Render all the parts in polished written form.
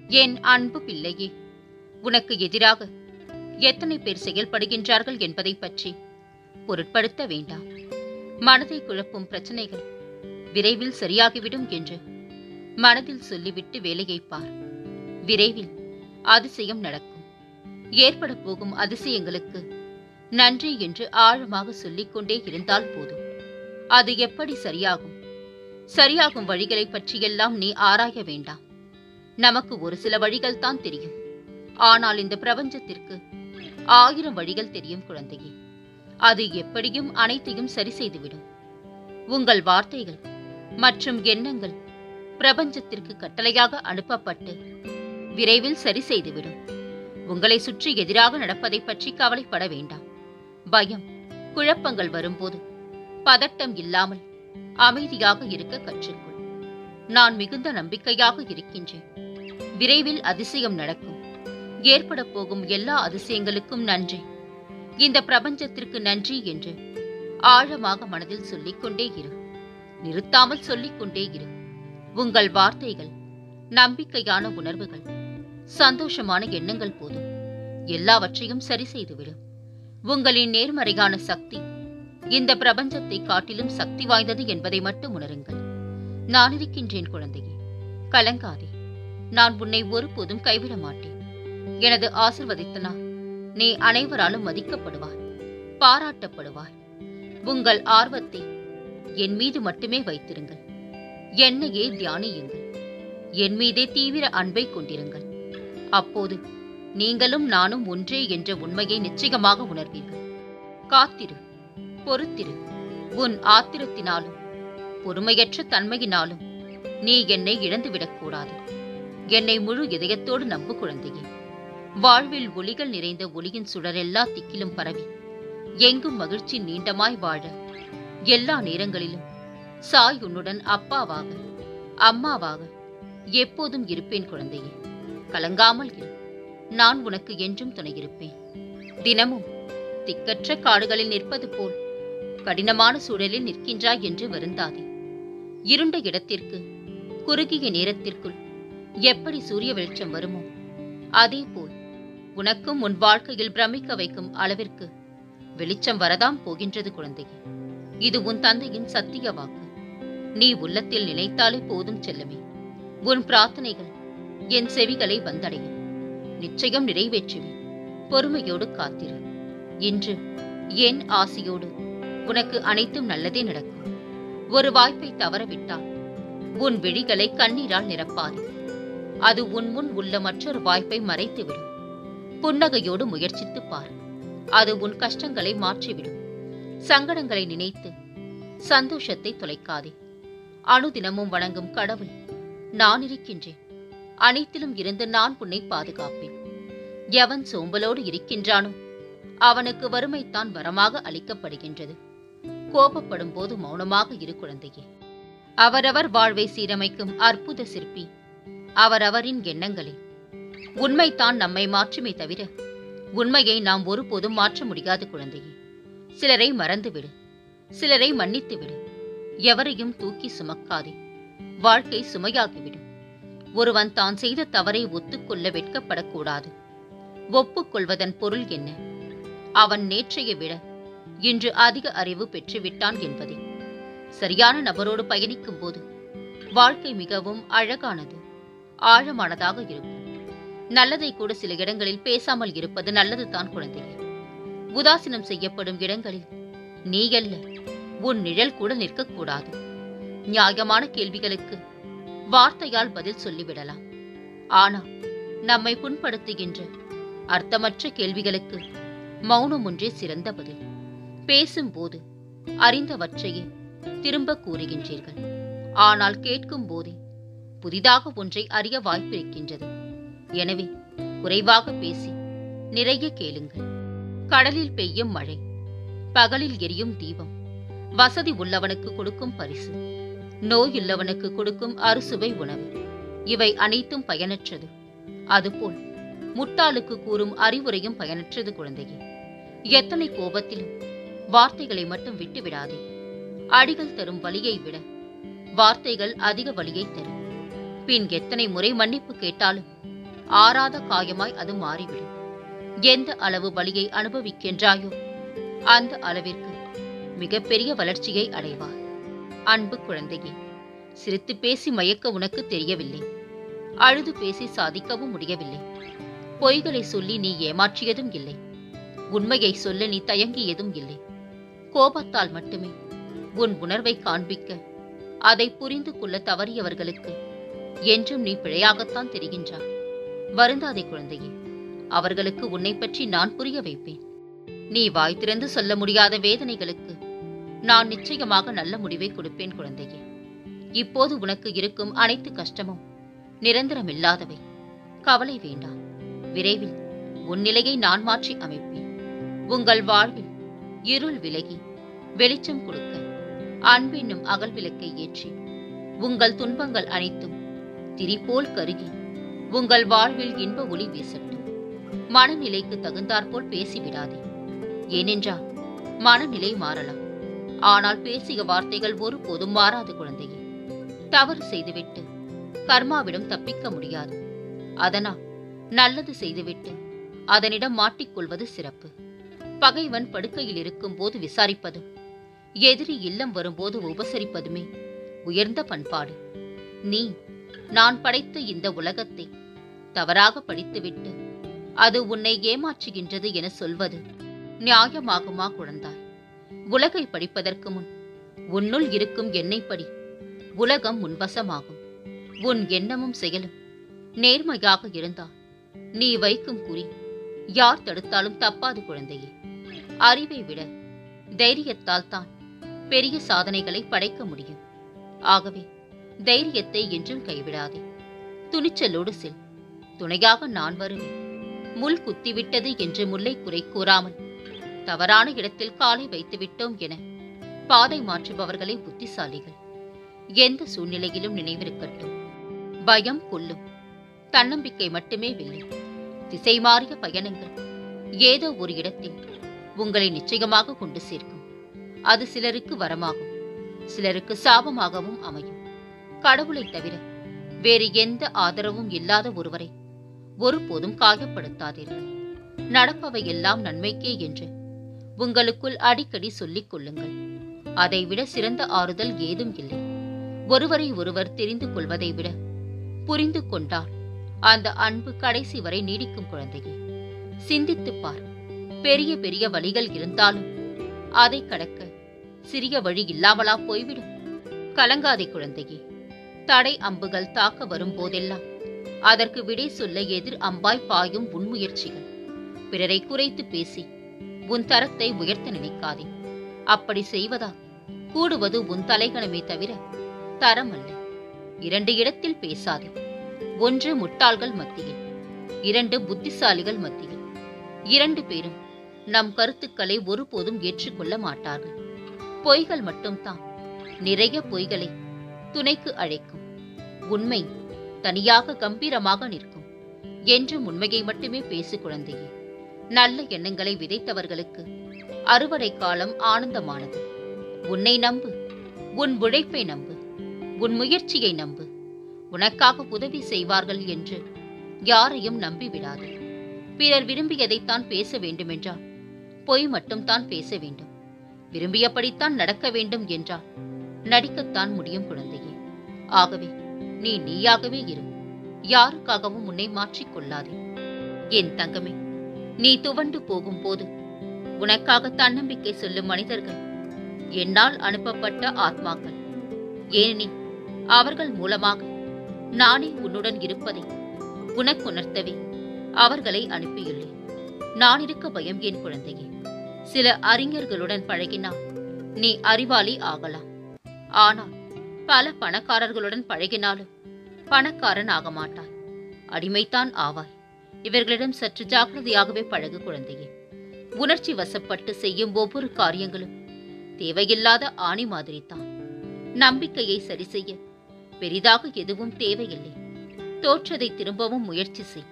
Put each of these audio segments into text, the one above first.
என் அன்பு பிள்ளையே, உனக்கு எதிராக எத்தனை பேர் செயல்படுகின்றார்கள் என்பதை பற்றி பொருட்படுத்த வேண்டாம். மனதை குழப்பும் பிரச்சனைகள் விரைவில் சரியாகிவிடும் என்று மனதில் சொல்லிவிட்டு வேலையை பார். விரைவில் அதிசயம் நடக்கும். ஏற்பட போகும் அதிசயங்களுக்கு நன்றி என்று ஆழமாக சொல்லிக்கொண்டே இருந்தால் போதும். அது எப்படி சரியாகும்? சரியாகும் வழிகளை பற்றியெல்லாம் நீ ஆராய வேண்டாம். நமக்கு ஒரு சில வழிகள் தான் தெரியும். ஆனால் இந்த பிரபஞ்சத்திற்கு 1000 வழிகள் தெரியும் குழந்தையே. அது எப்படியும் அனைத்தையும் சரி செய்துவிடும். உங்கள் வார்த்தைகள் மற்றும் எண்ணங்கள் பிரபஞ்சத்திற்கு கட்டளையாக அனுப்பப்பட்டு விரைவில் சரி செய்துவிடும். உங்களை சுற்றி எதிராக நடப்பதை பற்றி கவலைப்பட வேண்டாம். பயம், குழப்பங்கள் வரும்போது பதட்டம் இல்லாமல் அமைதியாக இருக்க கற்றுக்கொள். நான் மிகுந்த நம்பிக்கையாக இருக்கின்றேன். விரைவில் அதிசயம் நடக்கும். ஏற்பட போகும் எல்லா அதிசயங்களுக்கும் நன்றி, இந்த பிரபஞ்சத்திற்கு நன்றி என்று ஆழமாக மனதில் சொல்லிக்கொண்டே இரு. நிறுத்தாமல் சொல்லிக்கொண்டே இரு. உங்கள் வார்த்தைகள், நம்பிக்கையான உணர்வுகள், சந்தோஷமான எண்ணங்கள் போதும் எல்லாவற்றையும் சரி செய்துவிடும். உங்களின் நேர்மறையான சக்தி இந்த பிரபஞ்சத்தை காட்டிலும் சக்தி வாய்ந்தது என்பதை மட்டும் உணருங்கள். நான் இருக்கின்றேன் குழந்தையே, கலங்காதே. நான் உன்னை ஒருபோதும் கைவிட மாட்டேன். எனது ஆசிர்வதித்தனால் நீ அனைவராலும் மதிக்கப்படுவாய், பாராட்டப்படுவாய். உங்கள் ஆர்வத்தை என் மீது மட்டுமே வைத்திருங்கள். என்னையே தியானியுங்கள். என் மீதே தீவிர அன்பை கொண்டிருங்கள். அப்போது நீங்களும் நானும் ஒன்றே என்ற உண்மையை நிச்சயமாக உணர்வீர்கள். காத்திரு, பொறுத்திரு. உன் ஆத்திரத்தினாலும் பொறுமையற்ற தன்மையினாலும் நீ என்னை இழந்துவிடக்கூடாது. என்னை முழு இதயத்தோடு நம்பு குழந்தையே. வாழ்வில் ஒளிகள் நிறைந்த ஒளியின் சுடர் எல்லா திக்கிலும் பரவி எங்கும் மகிழ்ச்சி நீண்டமாய் வாழ எல்லா நேரங்களிலும் சாய் உன்னுடன் அப்பாவாக அம்மாவாக எப்போதும் இருப்பேன் குழந்தையே. கலங்காமல் இரு. நான் உனக்கு என்றும் துணையிருப்பேன். தினமும் திக்கற்ற காடுகளில் நிற்பது போல் கடினமான சூழலில் நிற்கின்றாய் என்று வருந்தாதே. இருண்ட இடத்திற்கு குறுகிய நேரத்திற்குள் எப்படி சூரிய வெளிச்சம் வருமோ அதே போல் உனக்கும் உன் வாழ்க்கையில் பிரமிக்க வைக்கும் அளவிற்கு வெளிச்சம் வரதாம் போகின்றது குழந்தையே. இது உன் தந்தையின் சத்திய வாக்கு. நீ உள்ளத்தில் நினைத்தாலே போதும் செல்லமே. உன் பிரார்த்தனைகள் என் செவிகளை வந்தடையும். நிச்சயம் நிறைவேற்றுவேன். பொறுமையோடு காத்திரு. இன்று என் ஆசையோடு உனக்கு அனைத்தும் நல்லதே நடக்கும். ஒரு வாய்ப்பை தவறவிட்டால் உன் விழிகளை கண்ணீரால் நிரப்பாதே. அது உன் முன் உள்ள மற்றொரு வாய்ப்பை மறைத்துவிடும். புன்னகையோடு முயற்சித்து பார். அது உன் கஷ்டங்களை மாற்றிவிடும். சங்கடங்களை நினைத்து சந்தோஷத்தை தொலைக்காதே. அனுதினமும் வணங்கும் கடவுள் நான் இருக்கின்றேன். அனைத்திலும் இருந்து நான் உன்னை பாதுகாப்பேன். எவன் சோம்பலோடு இருக்கின்றானோ அவனுக்கு வறுமைத்தான் வரமாக அளிக்கப்படுகின்றது. கோபப்படும் போது மௌனமாக இரு குழந்தையே. அவரவர் வாழ்வை சீரமைக்கும் அற்புத சிற்பி அவரவரின் எண்ணங்களே. உண்மைத்தான் நம்மை மாற்றுமே தவிர உண்மையை நாம் ஒருபோதும் மாற்ற முடியாது குழந்தையே. சிலரை மறந்துவிடு, சிலரை மன்னித்துவிடு. எவரையும் தூக்கி சுமக்காதே. வாழ்க்கை சுமையாகிவிடும். ஒருவன் தான் செய்த தவறை ஒத்துக்கொள்ள வெட்கப்படக்கூடாது. ஒப்புக்கொள்வதன் பொருள் என்ன? அவன் நேற்றைய விட இன்று அதிக அறிவு பெற்றுவிட்டான் என்பதே. சரியான நபரோடு பயணிக்கும் போது வாழ்க்கை மிகவும் அழகானது, ஆழமானதாக இருக்கும். நல்லதை கூட சில இடங்களில் பேசாமல் இருப்பது நல்லதுதான் குழந்தையே. உதாசீனம் செய்யப்படும் இடங்களில் நீ அல்ல, உன் நிழல் கூட நிற்கக்கூடாது. நியாயமான கேள்விகளுக்கு வார்த்தையால் பதில் சொல்லிவிடலாம். ஆனால் நம்மை புண்படுத்துகின்ற அர்த்தமற்ற கேள்விகளுக்கு மௌனம் ஒன்றே சிறந்த பதில். பேசும்போது அறிந்தவற்றையே திரும்ப கூறுகின்றீர்கள். ஆனால் கேட்கும் போதே புதிதாக ஒன்றை அறிய வாய்ப்பிருக்கின்றது. எனவே குறைவாக பேசி நிறைய கேளுங்கள். கடலில் பெய்யும் மழை, பகலில் எரியும் தீபம், வசதி உள்ளவனுக்கு கொடுக்கும் பரிசு, நோயுள்ளவனுக்கு கொடுக்கும் அறுசுவை உணவு, இவை அனைத்தும் பயனற்றது. அதுபோல் முட்டாளுக்கு கூறும் அறிவுரையும் பயனற்றது குழந்தையே. எத்தனை கோபத்திலும் வார்த்தைகளை மட்டும் விட்டுவிடாதே. அடிகள் தரும் வலியை விட வார்த்தைகள் அதிக வலியை தரும். பின் எத்தனை முறை மன்னிப்பு கேட்டாலும் ஆறாத காயமாய் அது மாறிவிடும். எந்த அளவு வலியை அனுபவிக்கின்றாயோ அந்த அளவிற்கு மிகப்பெரிய வளர்ச்சியை அடைவார். அன்பு குழந்தையே, சிரித்து பேசி மயக்க உனக்கு தெரியவில்லை. அழுது பேசி சாதிக்கவும் முடியவில்லை. பொய்களை சொல்லி நீ ஏமாற்றியதும் இல்லை. உண்மையை சொல்ல நீ தயங்கியதும் இல்லை. கோபத்தால் மட்டுமே உன் உணர்வை காண்பிக்க அதை புரிந்து கொள்ள தவறியவர்களுக்கு என்றும் நீ பிழையாகத்தான் தெரிகின்றாய். வருந்தாதே குழந்தையே, அவர்களுக்கு உன்னை பற்றி நான் புரிய வைப்பேன். நீ வாய் திறந்து சொல்ல முடியாத வேதனைகளுக்கு நான் நிச்சயமாக நல்ல முடிவை கொடுப்பேன் குழந்தையே. இப்போது உனக்கு இருக்கும் அனைத்து கஷ்டமும் நிரந்தரமில்லாதவை. கவலை வேண்டாம். விரைவில் உன் நிலையை நான் மாற்றி அமைப்பேன். உங்கள் வாழ்வில் இருள் விலகி வெளிச்சம் கொடுக்க அன்பென்னும் அகல் விளக்கை ஏற்றி உங்கள் துன்பங்கள் அனைத்தும் திரிபோல் கருகி உங்கள் வாழ்வில் இன்ப ஒளி வீசட்டும். மனநிலைக்கு தகுந்தாற்போல் பேசிவிடாதே. ஏனென்றால் மனநிலை மாறலாம், ஆனால் பேசிய வார்த்தைகள் ஒருபோதும் மாறாது குழந்தையே. தவறு செய்துவிட்டு கர்மாவிடம் தப்பிக்க முடியாது. அதனால் நல்லது செய்துவிட்டு அதனிடம் மாட்டிக்கொள்வது சிறப்பு. பகைவன் படுக்கையில் இருக்கும் போது விசாரிப்பதும் எதிரி இல்லம் வரும்போது உபசரிப்பதுமே உயர்ந்த பண்பாடு. நீ நான் படைத்த இந்த உலகத்தை தவறாக படித்துவிட்டு அது உன்னை ஏமாற்றுகின்றது என சொல்வது நியாயமாகுமா குழந்தாய்? உலகை படிப்பதற்கு முன் உன்னுள் இருக்கும் எண்ணெய்ப்படி உலகம் உன்வசமாகும். உன் எண்ணமும் செயலும் நேர்மையாக இருந்தால் நீ வைக்கும் குறி யார் தடுத்தாலும் தப்பாது குழந்தையே. அறிவை விட தைரியத்தால் தான் பெரிய சாதனைகளை படைக்க முடியும். ஆகவே தைரியத்தை என்றும் கைவிடாதே. துணிச்சலோடு செல். துணையாக நான் வருவேன். முள் குத்திவிட்டது என்று முல்லை குறை கூறாமல் தவறான இடத்தில் காலை வைத்துவிட்டோம் என பாதை மாற்றுபவர்களே புத்திசாலிகள். எந்த சூழ்நிலையிலும் நினைவிருக்கட்டும், பயம் கொல்லும், தன்னம்பிக்கை மட்டுமே வெல்லும். திசை மாறிய பயணங்கள் ஏதோ ஒரு இடத்தில் உங்களை நிச்சயமாக கொண்டு சேர்க்கும். அது சிலருக்கு வரமாகும், சிலருக்கு சாபமாகவும் அமையும். கடவுளை தவிர வேறு எந்த ஆதரவும் இல்லாத ஒருவரை ஒருபோதும் காயப்படுத்தாதீர்கள். நடப்பவை எல்லாம் நன்மைக்கே என்று உங்களுக்குள் அடிக்கடி சொல்லிக் கொள்ளுங்கள். அதைவிட சிறந்த ஆறுதல் ஏதும் இல்லை. ஒருவரை ஒருவர் தெரிந்து கொள்வதை விட புரிந்து கொண்டால் அந்த அன்பு கடைசி வரை நீடிக்கும் குழந்தையே. சிந்தித்துப் பார். பெரிய பெரிய வழிகள் இருந்தாலும் அதை கடக்க சிறிய வழி இல்லாமலா போய்விடும்? கலங்காதே குழந்தையே. தடை அம்புகள் தாக்க வரும் போதெல்லாம் அதற்கு விடை சொல்ல எதிர் அம்பாய் பாயும் உன் முயற்சிகள். பிறரை குறைத்து பேசி உன் தரத்தை உயர்த்த நினைக்காதே. அப்படி செய்வதால் கூடுவது உன் தலைகணமே தவிர தரம் அல்ல. 2 இடத்தில் பேசாதே. 1 முட்டாள்கள் மத்தியில், 2 புத்திசாலிகள் மத்தியில். 2 பேரும் நம் கருத்துக்களை ஒருபோதும் ஏற்றுக்கொள்ள மாட்டார்கள். பொய்கள் மட்டும்தான் நிறைய பொய்களை துணைக்கு அழைக்கும். உண்மை தனியாக கம்பீரமாக நிற்கும். என்றும் உண்மையை மட்டுமே பேசு குழந்தையே. நல்ல எண்ணங்களை விதைத்தவர்களுக்கு அறுவடை காலம் ஆனந்தமானது. உன்னை நம்பு. உன் உழைப்பை நம்பு. உன் முயற்சியை நம்பு. உனக்காக உதவி செய்வார்கள் என்று யாரையும் நம்பிவிடாது. பிறர் விரும்பியதைத்தான் பேச வேண்டுமென்றால் பொய் மட்டும்தான் பேச வேண்டும். விரும்பியபடித்தான் நடக்க வேண்டும் என்றால் நடிக்கத்தான் முடியும் குழந்தையே. ஆகவே நீ நீயாகவே இரு. யாருக்காகவும் உன்னை மாற்றிக்கொள்ளாதே. என் தங்கமே, நீ துவண்டு போகும்போது உனக்காக தன்னம்பிக்கை சொல்லும் மனிதர்கள் என்னால் அனுப்பப்பட்ட ஆத்மாக்கள். ஏனெனில் அவர்கள் மூலமாக நானே உன்னுடன் இருப்பதை உனக்குணர்த்தவே அவர்களை அனுப்பியுள்ளேன். நான் இருக்க பயம் என் குழந்தையே. சில அறிஞர்களுடன் பழகினால் நீ அறிவாளி ஆகலாம். ஆனால் பல பணக்காரர்களுடன் பழகினாலும் பணக்காரன் ஆக மாட்டாய். அடிமைத்தான் ஆவாய். இவர்களிடம் சற்று ஜாக்கிரதையாகவே பழகு குழந்தையே. உணர்ச்சி வசப்பட்டு செய்யும் ஒவ்வொரு காரியங்களும் தேவையில்லாத ஆணி மாதிரித்தான். நம்பிக்கையை சரி செய்ய பெரிதாக எதுவும் தேவையில்லை. தோற்றதை திரும்பவும் முயற்சி செய்.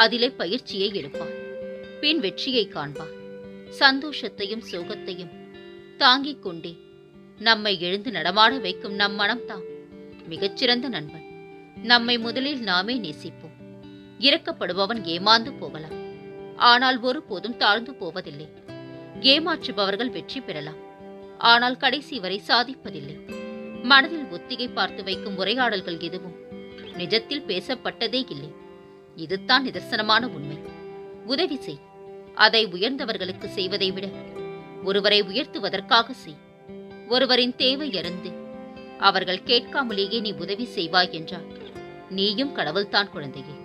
அதிலே பயிற்சியை எடுப்பார். பின் வெற்றியை காண்பார். சந்தோஷத்தையும் சோகத்தையும் தாங்கிக் கொண்டே நம்மை எழுந்து நடமாட வைக்கும் நம் மனம்தான் மிகச்சிறந்த நண்பன். நம்மை முதலில் நாமே நேசிப்போம். இரக்கப்படுபவன் ஏமாந்து போகலாம், ஆனால் ஒருபோதும் தாழ்ந்து போவதில்லை. ஏமாற்றுபவர்கள் வெற்றி பெறலாம், ஆனால் கடைசி வரை சாதிப்பதில்லை. மனதில் ஒத்திகை பார்த்து வைக்கும் உரையாடல்கள் எதுவும் நிஜத்தில் பேசப்பட்டதே இல்லை. இதுதான் நிதர்சனமான உண்மை. உதவி செய். அதை உயர்ந்தவர்களுக்கு செய்வதை விட ஒருவரை உயர்த்துவதற்காக செய். ஒருவரின் தேவை அறிந்து அவர்கள் கேட்காமலேயே நீ உதவி செய்வாய் என்றால் நீயும் கடவுள்தான் குழந்தையே.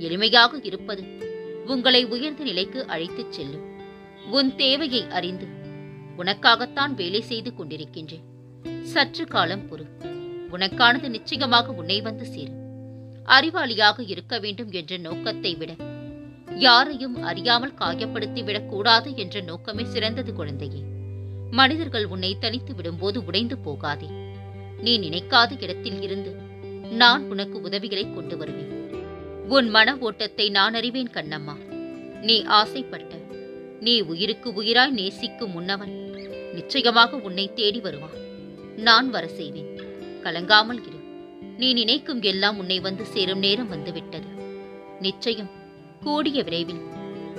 எளிமையாக இருப்பது உங்களை உயர்ந்த நிலைக்கு அழைத்துச் செல்லும். உன் தேவையை அறிந்து உனக்காகத்தான் வேலை செய்து கொண்டிருக்கின்றேன். சற்று காலம் பொறு. உனக்கானது நிச்சயமாக உன்னை வந்து சேரும். அறிவாளியாக இருக்க வேண்டும் என்ற நோக்கத்தை விட யாரையும் அறியாமல் காயப்படுத்திவிடக் கூடாது என்ற நோக்கமே சிறந்தது குழந்தையே. மனிதர்கள் உன்னை தனித்து விடும்போது உடைந்து போகாதே. நீ நினைக்காத இடத்தில் இருந்து நான் உனக்கு உதவிகளை கொண்டு வருவேன். உன் மன ஓட்டத்தை நான் அறிவேன் கண்ணம்மா. நீ ஆசைப்பட்ட, நீ உயிருக்கு உயிராய் நேசிக்கும் முன்னவன் நிச்சயமாக உன்னை தேடி வருவான். நான் வர செய்வேன். கலங்காமல் இரு. நீ நினைக்கும் எல்லாம் உன்னை வந்து சேரும் நேரம் வந்துவிட்டது. நிச்சயம் கூடிய விரைவில்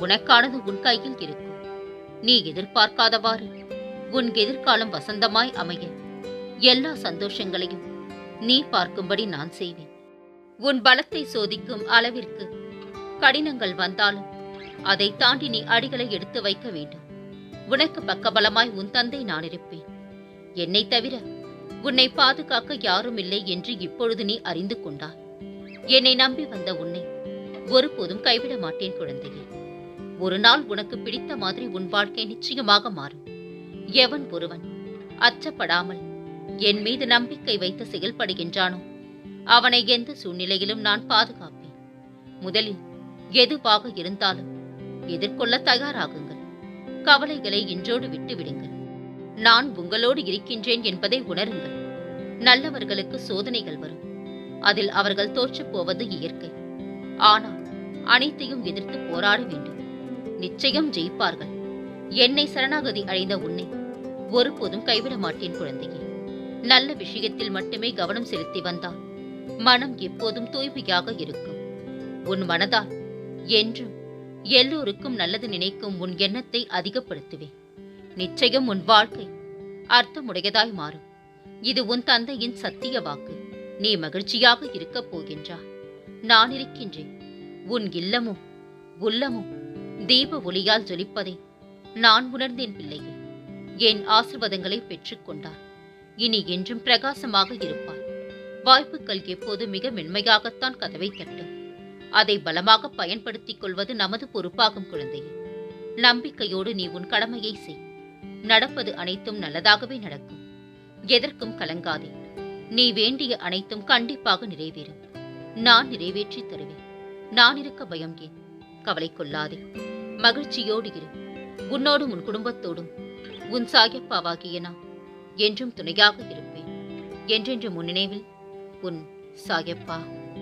உனக்கானது உன் கையில் இருக்கும். நீ எதிர்பார்க்காதவாறு உன் எதிர்காலம் வசந்தமாய் அமைய எல்லா சந்தோஷங்களையும் நீ பார்க்கும்படி நான் செய்வேன். உன் பலத்தை சோதிக்கும் அளவிற்கு கடினங்கள் வந்தாலும் அதை தாண்டி நீ அடிகளை எடுத்து வைக்க வேண்டும். உனக்கு பக்கபலமாய் உன் தந்தை நான் இருப்பேன். என்னை தவிர உன்னை பாதுகாக்க யாரும் இல்லை என்று இப்பொழுது நீ அறிந்து கொண்டாய். என்னை நம்பி வந்த உன்னை ஒருபோதும் கைவிட மாட்டேன் குழந்தையே. ஒரு நாள் உனக்கு பிடித்த மாதிரி உன் வாழ்க்கை நிச்சயமாக மாறும். எவன் ஒருவன் அச்சப்படாமல் என் மீது நம்பிக்கை வைத்து செயல்படுகின்றானோ அவனை எந்த சூழ்நிலையிலும் நான் பாதுகாப்பேன். முதலில் எதுவாக இருந்தாலும் எதிர்கொள்ள தயாராகுங்கள். கவலைகளை இன்றோடு விட்டு விடுங்கள். நான் உங்களோடு இருக்கின்றேன் என்பதை உணருங்கள். நல்லவர்களுக்கு சோதனைகள் வரும். அதில் அவர்கள் தோற்றுப் போவது இயற்கை. ஆனால் அனைத்தையும் எதிர்த்து போராட வேண்டும். நிச்சயம் ஜெயிப்பார்கள். என்னை சரணாகதி அடைந்த உன்னை ஒருபோதும் கைவிட மாட்டேன் குழந்தையே. நல்ல விஷயத்தில் மட்டுமே கவனம் செலுத்தி வந்தால் மனம் எப்போதும் தூய்மையாக இருக்கும். உன் மனதால் என்றும் எல்லோருக்கும் நல்லது நினைக்கும் உன் எண்ணத்தை அதிகப்படுத்துவேன். நிச்சயம் உன் வாழ்க்கை அர்த்தமுடையதாய் மாறும். இது உன் தந்தையின் சத்திய வாக்கு. நீ மகிழ்ச்சியாக இருக்கப் போகின்றாய். நான் இருக்கின்றேன். உன் இல்லமும் உள்ளமும் தீப ஒளியால் ஜொலிப்பதை நான் உணர்ந்தேன் பிள்ளையே. என் ஆசீர்வாதங்களை பெற்றுக்கொண்டார். இனி என்றும் பிரகாசமாக இருப்பார். வாய்ப்புகள் எப்போது மிக மென்மையாகத்தான் கதவை தட்டும். அதை பலமாக பயன்படுத்திக் கொள்வது நமது பொறுப்பாகும் குழந்தையே. நம்பிக்கையோடு நீ உன் கடமையை செய். நடப்பது அனைத்தும் நல்லதாகவே நடக்கும். எதற்கும் கலங்காதே. நீ வேண்டிய அனைத்தும் கண்டிப்பாக நிறைவேறும். நான் நிறைவேற்றி தருவேன். நான் இருக்க பயம் ஏன்? கவலை கொள்ளாதே. மகிழ்ச்சியோடு இரு. உன்னோடும் உன் குடும்பத்தோடும் உன் சாயப்பாவாகிய நான் என்றும் துணையாக இருப்பேன். என்றென்று முன் நினைவில் உன் சாயப்பா.